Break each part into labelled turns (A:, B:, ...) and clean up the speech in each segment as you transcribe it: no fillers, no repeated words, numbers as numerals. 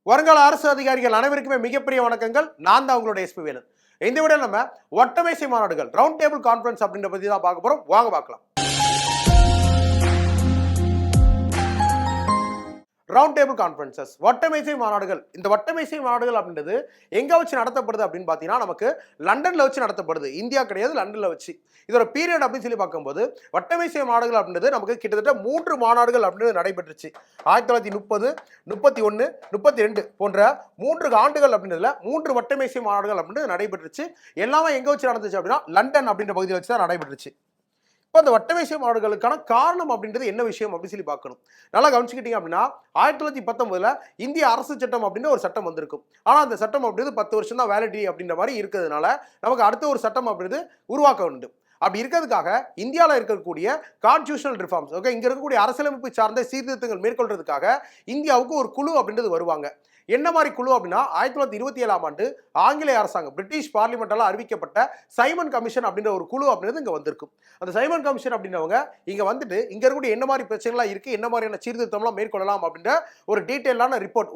A: வருங்கால அரசு அதிகாரிகள் அனைவருக்குமே மிகப்பெரிய வணக்கங்கள். நான் தான் உங்களுடைய எஸ்பி வேலன். இந்த வீடியோ நம்ம ஒட்டமேசை மாநாடுகள் ரவுண்ட் டேபிள் கான்ஃபரன்ஸ் அப்படின்ற பத்தி தான் பார்க்க போறோம். வாங்க பார்க்கலாம். ரவுண்ட் டேபிள் கான்ஃபரன்சஸ், வட்டமேசை மாநாடுகள். இந்த வட்டமேசை மாநாடுகள் அப்படின்றது எங்க வச்சு நடத்தப்படுது அப்படின்னு பார்த்தீங்கன்னா, நமக்கு லண்டன்ல வச்சு நடத்தப்படுது. இந்தியா கிடையாது, லண்டன்ல வச்சு. இதோட பீரியட் அப்படின்னு சொல்லி பார்க்கும்போது வட்டமேசை மாநாடுகள் அப்படின்றது நமக்கு கிட்டத்தட்ட 3 மாநாடுகள் அப்படின்றது நடைபெற்றுச்சு. 1930, 31, 32 போன்ற 3 ஆண்டுகள் அப்படின்றதுல 3 வட்டமேசை மாநாடுகள் அப்படின்றது நடைபெற்றுச்சு. எல்லாமே எங்க வச்சு நடந்துச்சு அப்படின்னா லண்டன் அப்படின்ற பகுதியில் வச்சு தான் நடைபெற்றுச்சு. இப்போ அந்த வட்டமேசை மாநாடுகளுக்கான காரணம் அப்படின்றது என்ன விஷயம் அப்படின்னு சொல்லி பார்க்கணும். நல்லா கவனிச்சுக்கிட்டீங்க அப்படின்னா 1919 இந்திய அரசு சட்டம் அப்படின்ற ஒரு சட்டம் வந்திருக்கும். ஆனால் அந்த சட்டம் அப்படின்றது 10 வருஷம் தான் வேலிடிட்டி அப்படின்ற மாதிரி இருக்கிறதுனால நமக்கு அடுத்த ஒரு சட்டம் அப்படின்றது உருவாக்க வேண்டும். அப்படி இருக்கிறதுக்காக இந்தியாவில் இருக்கக்கூடிய கான்ஸ்டியூஷனல் ரிஃபார்ம்ஸ், ஓகே, இங்க இருக்கக்கூடிய அரசியலமைப்பு சார்ந்த சீர்திருத்தங்கள் மேற்கொள்றதுக்காக இந்தியாவுக்கு ஒரு குழு அப்படின்றது வருவாங்க. என்ன மாதிரி குழு அப்படின்னா 1927ஆம் ஆண்டு ஆங்கிலேய அரசாங்கம் பிரிட்டிஷ் பார்லிமெண்டால அறிவிக்கப்பட்ட சைமன் கமிஷன் அப்படின்ற ஒரு குழு அப்படின்றது இங்க வந்திருக்கும். அந்த சைமன் கமிஷன் அப்படின்றவங்க இங்க வந்துட்டு இங்க இருக்கக்கூடிய என்ன மாதிரி பிரச்சனைலாம் இருக்கு, என்ன மாதிரியான சீர்திருத்தம்லாம் மேற்கொள்ளலாம் அப்படின்ற ஒரு டீட்டெயிலான ரிப்போர்ட்,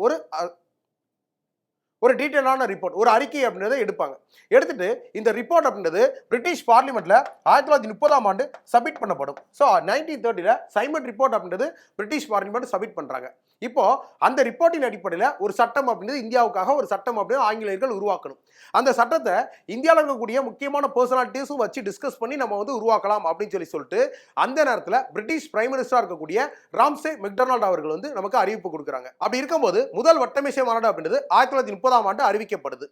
A: ஒரு டீட்டெயிலான ரிப்போர்ட், ஒரு அறிக்கை அப்படின்றத எடுப்பாங்க. எடுத்துட்டு இந்த ரிப்போர்ட் அப்படின்றது பிரிட்டிஷ் பார்லிமெண்ட்ல 1930ஆம் ஆண்டு சப்மிட் பண்ணப்படும். ஸோ 1930 சைமன் ரிப்போர்ட் அப்படின்றது பிரிட்டிஷ் பார்லிமெண்ட் சப்மிட் பண்றாங்க. இப்போ அந்த ரிப்போர்ட்டின் அடிப்படையில் ஒரு சட்டம் அப்படின்றது இந்தியாவுக்காக ஒரு சட்டம் அப்படின்னு ஆங்கிலேயர்கள் உருவாக்கணும். அந்த சட்டத்தை இந்தியாவில் இருக்கக்கூடிய முக்கியமான பர்சனாலிட்டிஸும் வச்சு டிஸ்கஸ் பண்ணி நம்ம உருவாக்கலாம் அப்படின்னு சொல்லிட்டு அந்த நேரத்தில் பிரிட்டிஷ் பிரைம் மினிஸ்டரா இருக்கக்கூடிய ராம்சே மெக்டொனால்ட் அவர்கள் நமக்கு அறிவிப்பு கொடுக்குறாங்க. அப்படி இருக்கும்போது முதல் வட்டமேசை மாநாடு அப்படின்றது 1930ஆம் ஆண்டு அறிவிக்கப்படுது.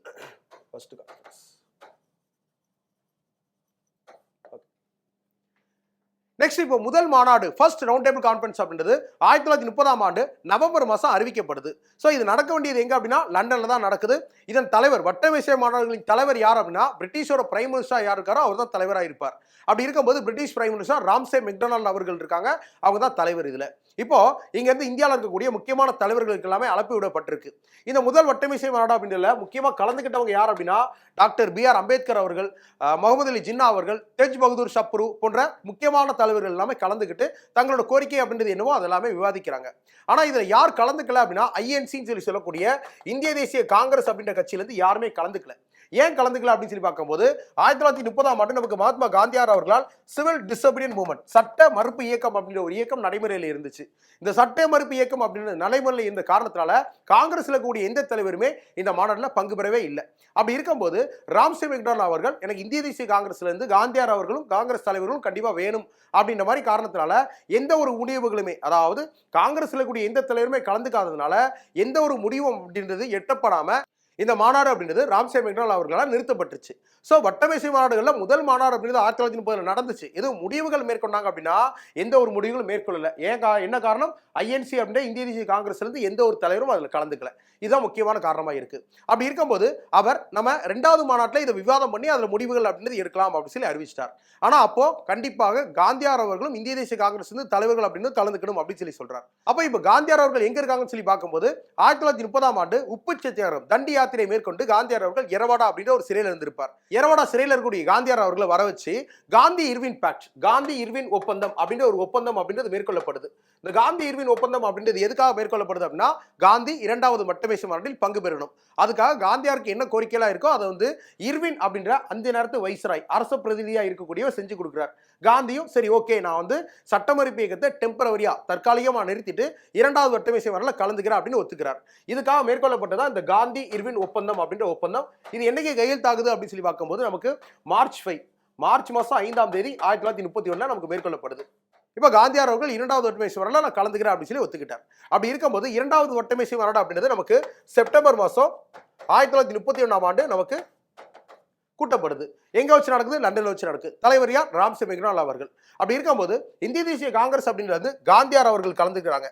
A: நெக்ஸ்ட் இப்போ முதல் மாநாடு ஃபர்ஸ்ட் ரவுண்ட் டேபிள் கான்ஃபரன்ஸ் அப்படின்றது 1930ஆம் ஆண்டு நவம்பர் மாதம் அறிவிக்கப்படுது. ஸோ இது நடக்க வேண்டியது எங்க அப்படின்னா லண்டன்ல தான் நடக்குது. இதன் தலைவர், வட்டமேசை மாநாடுகளின் தலைவர் யார் அப்படின்னா பிரிட்டிஷோட பிரைம் மினிஸ்டர் யார் இருக்காரோ அவர் தான் தலைவராக இருப்பார். அப்படி இருக்கும்போது British prime minister Ramsay MacDonald அவர்கள் இருக்காங்க, அவங்க தான் தலைவர். இதுல இப்போ இங்க இருந்து இந்தியாவில் இருக்கக்கூடிய முக்கியமான தலைவர்களுக்கு எல்லாமே அழைப்பு விடப்பட்டிருக்கு. இந்த முதல் வட்டமேசை மாநாடு அப்படின்றதுல முக்கியமா கலந்துக்கிட்டவங்க யார் அப்படின்னா டாக்டர் B.R. அம்பேத்கர் அவர்கள், முகமது அலி ஜின்னா அவர்கள், தேஜ் பகதூர் சப்ரு போன்ற முக்கியமான தலைவர்கள் எல்லாமே கலந்துக்கிட்டு தங்களோட கோரிக்கை அப்படின்றது என்னவோ அதெல்லாமே விவாதிக்கிறாங்க. ஆனா இதுல யார் கலந்துக்கல அப்படின்னா INC சொல்லக்கூடிய இந்திய தேசிய காங்கிரஸ் அப்படின்ற கட்சியிலிருந்து யாருமே கலந்துக்கல. ஏன் கலந்துக்கல அப்படின்னு சொல்லி பார்க்கும்போது 1930ஆம் ஆண்டு நமக்கு மகாத்மா காந்தியார் அவர்களால் சிவில் டிசோபீடியன்ட் மூவ்மெண்ட், சட்ட மறுப்பு இயக்கம் அப்படின்ற ஒரு இயக்கம் நடைமுறையில் இருந்துச்சு. இந்த சட்ட மறுப்பு இயக்கம் அப்படின்னு நடைமுறையில் இருந்த காரணத்தினால காங்கிரஸ்ல கூடிய எந்த தலைவருமே இந்த மாநாட்டில் பங்கு பெறவே இல்லை. அப்படி இருக்கும்போது ராம்சே மெக்டொனால்ட் அவர்கள் எனக்கு இந்திய தேசிய காங்கிரஸ்ல இருந்து காந்தியார் அவர்களும் காங்கிரஸ் தலைவர்களும் கண்டிப்பா வேணும் அப்படின்ற மாதிரி காரணத்தினால எந்த ஒரு முடிவுகளுமே, அதாவது காங்கிரஸ்ல கூடிய எந்த தலைவருமே கலந்துக்காததுனால எந்த ஒரு முடிவும் அப்படின்றது எட்டப்படாம இந்த மாநாடு அப்படின்றது ராம்சே மெக்டொனால்ட் அவர்களால் நிறுத்தப்பட்டுச்சு. ஸோ வட்டமேசை மாநாடுகளில் முதல் மாநாடு அப்படின்றது 1930 நடந்துச்சு. எதுவும் முடிவுகள் மேற்கொண்டாங்க அப்படின்னா எந்த ஒரு முடிவுகளும் மேற்கொள்ளல. என்ன காரணம்? INC அப்படின்ற இந்திய தேசிய காங்கிரஸ்ல இருந்து எந்த ஒரு தலைவரும் அதில் கலந்துக்கல. இதுதான் முக்கியமான காரணமா இருக்கு. அப்படி இருக்கும்போது அவர் நம்ம 2வது மாநாட்டில் இதை விவாதம் பண்ணி அதில் முடிவுகள் அப்படின்றது எடுக்கலாம் அப்படின்னு சொல்லி அறிவிச்சிட்டார். ஆனா அப்போ கண்டிப்பாக காந்தியார் அவர்களும் இந்திய தேசிய காங்கிரஸ் இருந்து தலைவர்கள் அப்படின்னு கலந்துக்கணும் அப்படின்னு சொல்லி சொல்றார். அப்போ இப்போ காந்தியார் அவர்கள் எங்க இருக்காங்கன்னு சொல்லி பார்க்கும்போது 1930ஆம் ஆண்டு உப்பு சத்தியாகிரகம் தண்டி யாத்திரை மேற்கொண்டு காந்தியார் அவர்கள் எரவாடா அப்படின்ற ஒரு சிறையில் இருந்திருப்பார். எரவாடா சிறையில் இருக்கக்கூடிய காந்தியார் அவர்களை வர வச்சு Gandhi Irwin pact, Gandhi Irwin ஒப்பந்தம் அப்படின்ற ஒரு ஒப்பந்தம் அப்படின்றது மேற்கொள்ளப்படுது. இந்த காந்தி இர்வின் ஒப்பந்தம் அப்படின்றது எதுக்காக மேற்கொள்ளப்படுது அப்படின்னா காந்தி 2வது வட்டமேசை மாநாட்டில் பங்கு பெறணும். அதுக்காக காந்தியாருக்கு என்ன கோரிக்கைலாம் இருக்கோ அதை இர்வின் அப்படின்ற அந்த நேரத்து வைஸ்ராய், அரச பிரதிநிதியா இருக்கக்கூடியவர் செஞ்சு கொடுக்குறார். காந்தியும் சரி ஓகே, நான் சட்டமறுப்பு இயக்கத்தை டெம்பரவரியா தற்காலிகமாக நிறுத்திட்டு 2வது வட்டமேசை மாநாட்டில் கலந்துக்கிறேன் அப்படின்னு ஒத்துக்கிறார். இதுக்காக மேற்கொள்ளப்பட்டதா இந்த காந்தி இர்வின் ஒப்பந்தம் அப்படின்ற ஒப்பந்தம். இது என்னைக்கு கையெழுத்தாகுது அப்படின்னு சொல்லி பார்க்கும்போது நமக்கு மார்ச் மாசம் 5ஆம் தேதி 1931 நமக்கு மேற்கொள்ளப்படுது. இப்போ காந்தியார் அவர்கள் 2வது வட்டமேசை மாநாட்டில் நான் கலந்துக்கிறேன் அப்படின்னு சொல்லி ஒத்துக்கிட்டார். அப்படி இருக்கும்போது 2வது வட்டமேசை மாநாடு அப்படின்றது நமக்கு செப்டம்பர் மாசம் 1931ஆம் ஆண்டு நமக்கு கூட்டப்படுது. எங்க வச்சு நடக்குது? லண்டன்ல வச்சு நடக்குது. தலைவர் யார்? ராம்சே மெக்டொனால்ட் அவர்கள். அப்படி இருக்கும்போது இந்திய தேசிய காங்கிரஸ் அப்படின்றது காந்தியார் அவர்கள் கலந்துக்கிறாங்க.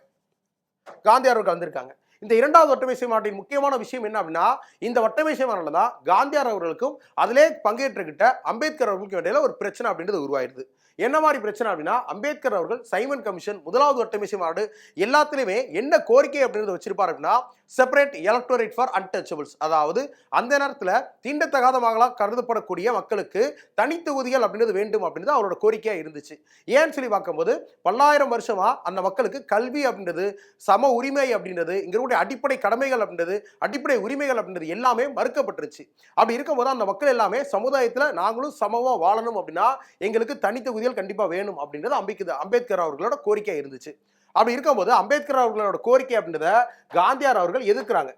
A: இந்த 2வது வட்டமேசை மாநாட்டின் முக்கியமான விஷயம் என்ன அப்படின்னா இந்த வட்டமேசை மாநாட்டில் தான் காந்தியார் அவர்களுக்கும் அதிலே பங்கேற்றுக்கிட்ட அம்பேத்கர் அவர்களுக்கும் இடையில ஒரு பிரச்சனை அப்படின்றது உருவாயிருது. என்ன மாதிரி பிரச்சனை அப்படின்னா, அம்பேத்கர் அவர்கள் சைமன் கமிஷன், முதலாவது வட்டமேசை மாநாடு எல்லாத்துலயுமே என்ன கோரிக்கை அப்படின்றத வச்சிருப்பார் அப்படின்னா, செப்பரேட் எலக்டோரேட் ஃபார் அன்டச்சபிள்ஸ். அதாவது அந்த நேரத்துல தீண்டத்தகாத மகளாக கருதப்படக்கூடிய மக்களுக்கு தனித்தொகுதிகள் அப்படின்றது வேண்டும் அப்படின்றது அவரோட கோரிக்கையா இருந்துச்சு. ஏன்னு சொல்லி பார்க்கும்போது, பல்லாயிரம் வருஷமா அந்த மக்களுக்கு கல்வி அப்படின்றது, சம உரிமை அப்படின்றது, இங்களுடைய அடிப்படை கடமைகள் அப்படின்றது, அடிப்படை உரிமைகள் அப்படின்றது எல்லாமே மறுக்கப்பட்டுருச்சு. அப்படி இருக்கும்போது அந்த மக்கள் எல்லாமே சமுதாயத்துல நாங்களும் சமமா வாழணும் அப்படின்னா எங்களுக்கு தனித்தொகுதிகள் கண்டிப்பா வேணும் அப்படின்றது அம்பேத்கர் அவர்களோட கோரிக்கையா இருந்துச்சு. அப்படி இருக்கும்போது அம்பேத்கர் அவர்களோட கோரிக்கை அப்படின்றத காந்தியார் அவர்கள் எதிர்க்கிறாங்க.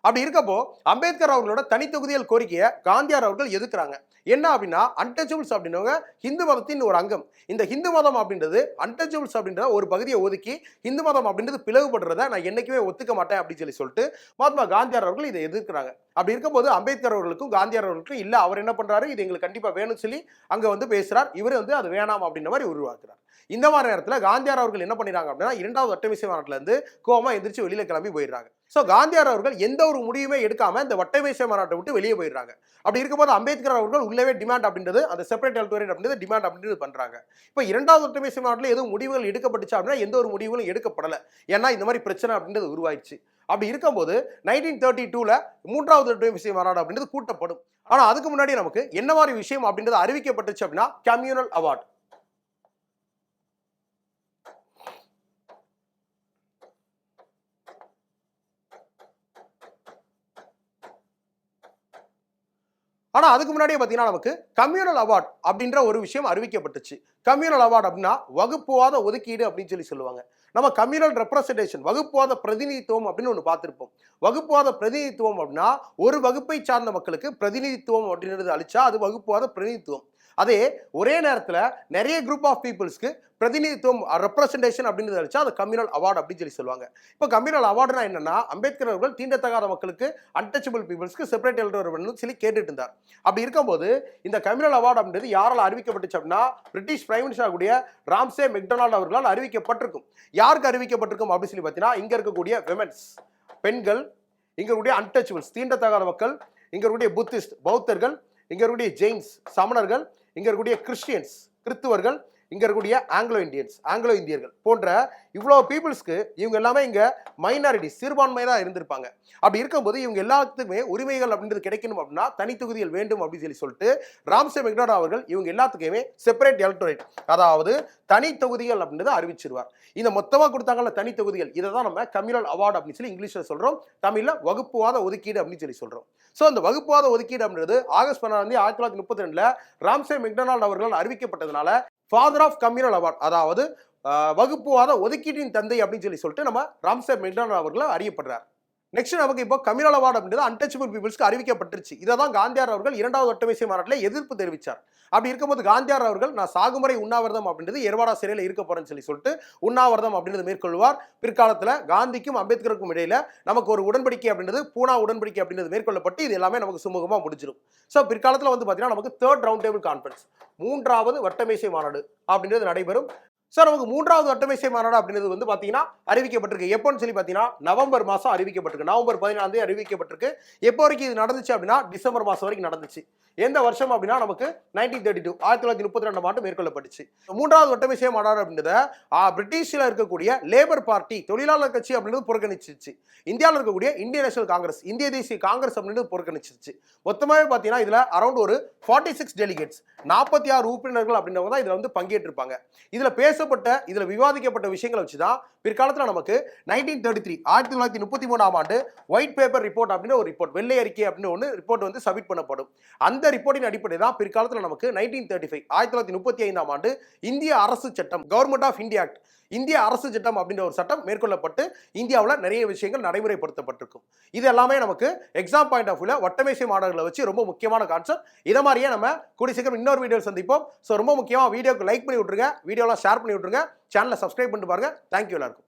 A: அப்படி இருக்கப்போ அம்பேத்கர் அவர்களோட தனித்தொகுதிகள் கோரிக்கையை காந்தியார் அவர்கள் எதிர்க்கிறாங்க. என்ன அப்படின்னா, அன்டச்சபிள்ஸ் அப்படின்றவங்க ஹிந்து மதத்தின் ஒரு அங்கம். இந்த ஹிந்து மதம் அப்படின்றது அன்டச்சபிள்ஸ் அப்படின்ற ஒரு பகுதியை ஒதுக்கி ஹிந்து மதம் அப்படின்றது பிளவுபடுறத நான் என்னைக்குமே ஒத்துக்க மாட்டேன் அப்படின்னு சொல்லிட்டு மகாத்மா காந்தியார் அவர்கள் இதை எதிர்க்கிறாங்க. அப்படி இருக்கும்போது அம்பேத்கர் அவர்களுக்கும் காந்தியார் அவர்களுக்கும் இல்ல, அவர் என்ன பண்றாரு, இது எங்களுக்கு கண்டிப்பா வேணும்னு சொல்லி அங்க வந்து பேசுறார். இவர் வந்து அது வேணாம் அப்படின்ற மாதிரி உருவாக்குறார். இந்த மாதிரி நேரத்தில் காந்தியார் அவர்கள் என்ன பண்ணிடுறாங்க அப்படின்னா, இரண்டாவது வட்டமேசை மாநாட்டில இருந்து கோவமா எந்திரிச்சு வெளியில கிளம்பி போயிடுறாங்க. ஸோ காந்தியார் அவர்கள் எந்த ஒரு முடிவுமே எடுக்காம இந்த வட்டமேசை மாநாட்டை விட்டு வெளியே போயிடுறாங்க. அப்படி இருக்கும்போது அம்பேத்கர் அவர்கள் உள்ளவே டிமாண்ட் அப்படின்றது, அந்த செப்பரேட் எலக்டோரேட் அப்படின்றது டிமாண்ட் அப்படின்றது பண்றாங்க. இப்போ இரண்டாவது வட்டமேசை மாநாட்டில் எதுவும் முடிவுகள் எடுக்கப்பட்டுச்சா அப்படின்னா எந்த ஒரு முடிவுகளும் எடுக்கப்படலை. ஏன்னா இந்த மாதிரி பிரச்சனை அப்படின்றது உருவாயிடுச்சு. அப்படி இருக்கும்போது 1932ல மூன்றாவது வட்டமேசை மாநாடு அப்படின்றது கூட்டப்படும். ஆனா அதுக்கு முன்னாடி நமக்கு என்ன மாதிரி விஷயம் அப்படின்றது அறிவிக்கப்பட்டுச்சு அப்படின்னா, கம்யூனல் அவார்ட். ஆனா அதுக்கு முன்னாடியே பாத்தீங்கன்னா நமக்கு கம்யூனல் அவார்ட் அப்படின்ற ஒரு விஷயம் அறிவிக்கப்பட்டுச்சு. கம்யூனல் அவார்ட் அப்படின்னா வகுப்புவாத ஒதுக்கீடு அப்படின்னு சொல்லி சொல்லுவாங்க. நம்ம கம்யூனல் ரெப்ரசன்டேஷன், வகுப்புவாத பிரதிநிதித்துவம் அப்படின்னு ஒன்று பார்த்திருப்போம். வகுப்புவாத பிரதிநிதித்துவம் அப்படின்னா ஒரு வகுப்பை சார்ந்த மக்களுக்கு பிரதிநிதித்துவம் அப்படின்றது அளிச்சா அது வகுப்புவாத பிரதிநிதித்துவம். அதே ஒரே நேரத்தில் நிறைய குரூப் ஆஃப் பீப்புள்ஸ்க்கு பிரதிநிதித்துவம், ரெப்ரசன்டேஷன் அப்படின்றது அளிச்சா அது கம்யூனல் அவார்டு அப்படின்னு சொல்லி சொல்லுவாங்க. இப்போ கம்யூனல் அவார்டுனா என்னன்னா, அம்பேத்கர் அவர்கள் தீண்டத்தகாத மக்களுக்கு, அன்டச்சபிள் பீப்புள்ஸ்க்கு செப்பரேட் எலக்டோரேட் சொல்லி கேட்டுட்டு இருந்தார். அப்படி இருக்கும்போது இந்த கம்யூனல் அவார்டு அப்படின்றது யாரால் அறிவிக்கப்பட்டுச்சு அப்படின்னா, பிரிட்டிஷ் பிரைம் மினிஸ்டர் கூடிய ராம்சே மெக்டொனால்ட் அவர்களால் அறிவிக்கப்பட்டிருக்கும். யாருக்கு அறிவிக்கப்பட்டிருக்கும் அப்படின்னு சொல்லி பார்த்தீங்கன்னா, இங்க இருக்கக்கூடிய விமென்ஸ், பெண்கள், இங்க இருக்கக்கூடிய அன்டச்சபிள்ஸ் தீண்டத்தகாத மக்கள், இங்க இருக்கக்கூடிய புத்திஸ்ட் பௌத்தர்கள், இங்க இருக்கக்கூடிய ஜெயின்ஸ் சமணர்கள், இங்க இருக்கக்கூடிய கிறிஸ்டியன்ஸ் கிறிஸ்துவர்கள், இங்க இருக்கக்கூடிய ஆங்கிலோ இந்தியர்கள் போன்ற இவ்வளவு பீப்புள்ஸ்க்கு இவங்க எல்லாமே இங்க மைனாரிட்டி, சிறுபான்மை தான் இருந்திருப்பாங்க. அப்படி இருக்கும்போது இவங்க எல்லாத்துக்குமே உரிமைகள் அப்படின்றது கிடைக்கணும் அப்படின்னா தனித்தொகுதிகள் வேண்டும் அப்படின்னு சொல்லிட்டு ராம்சே மெக்டொனால்ட் அவர்கள் இவங்க எல்லாத்துக்குமே செப்பரேட் எலக்டோரேட், அதாவது தனி தொகுதிகள் அப்படின்றத அறிவிச்சிருவார். இந்த மொத்தமா கொடுத்தாங்கல்ல தனி தொகுதிகள், இதை தான் நம்ம கம்யூனல் அவார்டு அப்படின்னு சொல்லி இங்கிலீஷ்ல சொல்றோம். தமிழ்ல வகுப்புவாத ஒதுக்கீடு அப்படின்னு சொல்லி சொல்றோம். சோ அந்த வகுப்புவாத ஒதுக்கீடு அப்படின்றது ஆகஸ்ட் 12 1932 ராம்சே மெக்டொனால்ட் அவர்களால் அறிவிக்கப்பட்டதுனால ஃபாதர் ஆஃப் கம்யூனல் அவார்ட், அதாவது வகுப்புவாத ஒதுக்கீட்டின் தந்தை அப்படின்னு சொல்லிட்டு நம்ம ராம்சே மெக்டொனால்ட் அவர்கள் அறியப்படுறார். நெக்ஸ்ட் நமக்கு இப்போ கம்யூனல் அவார்டு அப்படின்றது அன்டச்சபிள் பீப்புள்ஸ்க்கு அறிவிக்கப்பட்டுருச்சு. இதை தான் காந்தியார் அவர்கள் இரண்டாவது வட்டமேசை மாநாட்டில் எதிர்ப்பு தெரிவித்தார். அப்படி இருக்கும்போது காந்தியார் அவர்கள் நான் சாகுமுறை உண்ணாவிரதம் அப்படின்றது எர்வாடா சிறையில் இருக்க போறேன்னு சொல்லிட்டு உண்ணாவிரதம் அப்படின்றது மேற்கொள்வார். பிற்காலத்தில் காந்திக்கும் அம்பேத்கருக்கும் இடையில நமக்கு ஒரு உடன்படிக்கை அப்படின்றது, பூனா உடன்படிக்கை அப்படின்றது மேற்கொள்ளப்பட்டு இது எல்லாமே நமக்கு சுமூகமாக முடிஞ்சிடும். ஸோ பிற்காலத்தில் வந்து பார்த்தீங்கன்னா நமக்கு தேர்ட் ரவுண்ட் டேபிள் கான்ஃபரன்ஸ், மூன்றாவது வட்டமேசை மாநாடு அப்படின்றது நடைபெறும். சார் நமக்கு மூன்றாவது வட்டமேசை மாநாடு அப்படின்றது வந்து பார்த்தீங்கன்னா அறிவிக்கப்பட்டிருக்கு. எப்போன்னு சொல்லி பார்த்தீங்கன்னா நவம்பர் மாதம் அறிவிக்கப்பட்டிருக்கு. நவம்பர் 14 அறிவிக்கப்பட்டிருக்கு. எப்போ வரைக்கும் இது நடந்துச்சு அப்படின்னா டிசம்பர் மாதம் வரைக்கும் நடந்துச்சு. எந்த வருஷம் அப்படின்னா நமக்கு 1932 1932 ஆண்டு மேற்கொள்ளப்பட்டுச்சு. மூன்றாவது வட்டமேசை மாநாடு அப்படின்றத பிரிட்டிஷ்ல இருக்கக்கூடிய லேபர் பார்ட்டி, தொழிலாளர் கட்சி அப்படின்றது புறக்கணிச்சிருச்சு. இந்தியாவில் இருக்கக்கூடிய இந்தியன் நேஷனல் காங்கிரஸ், இந்திய தேசிய காங்கிரஸ் அப்படின்றது புறக்கணிச்சிருச்சு. மொத்தமாகவே பார்த்தீங்கன்னா இதுல அரௌண்ட் ஒரு 46 டெலிகேட்ஸ், 46 உறுப்பினர்கள் அப்படின்றவங்க தான் இதுல வந்து பங்கேற்றிருப்பாங்க. இதுல இதுல விவாதிக்கப்பட்ட விஷயங்களை வச்சுதான் பிற்காலத்தில் நமக்கு 1933 1933 ஆண்டு ஒயிட் பேப்பர் ரிப்போர்ட் அப்படின்னு ஒரு ரிப்போர்ட், வெள்ளை அறிக்கை அப்படின்னு ஒன்று ரிப்போர்ட் வந்து சப்மிட் பண்ணப்படும். அந்த ரிப்போர்ட்டின் அடிப்படையில் தான் பிற்காலத்தில் நமக்கு 1935 1935 ஆண்டு இந்திய அரசு சட்டம், கவர்மெண்ட் ஆஃப் இந்தியா ஆக்ட், இந்திய அரசு சட்டம் அப்படின்ற ஒரு சட்டம் மேற்கொள்ளப்பட்டு இந்தியாவில் நிறைய விஷயங்கள் நடைமுறைப்படுத்தப்பட்டிருக்கும். இது எல்லாமே நமக்கு எக்ஸாம் பாயிண்ட் ஆஃப் வியூல வட்டமேசை மாநாடுகளை வச்சு ரொம்ப முக்கியமான கான்செப்ட். இதை மாதிரியே நம்ம கூடிய சீக்கிரம் இன்னொரு வீடியோ சந்திப்போம். ஸோ ரொம்ப முக்கியமாக வீடியோக்கு லைக் பண்ணி விட்டுருங்க, வீடியோலாம் ஷேர் பண்ணி விட்டுருங்க, சேனலை சப்ஸ்கிரைப் பண்ணிட்டு பாருங்க. தேங்க்யூ எல்லாருக்கும்.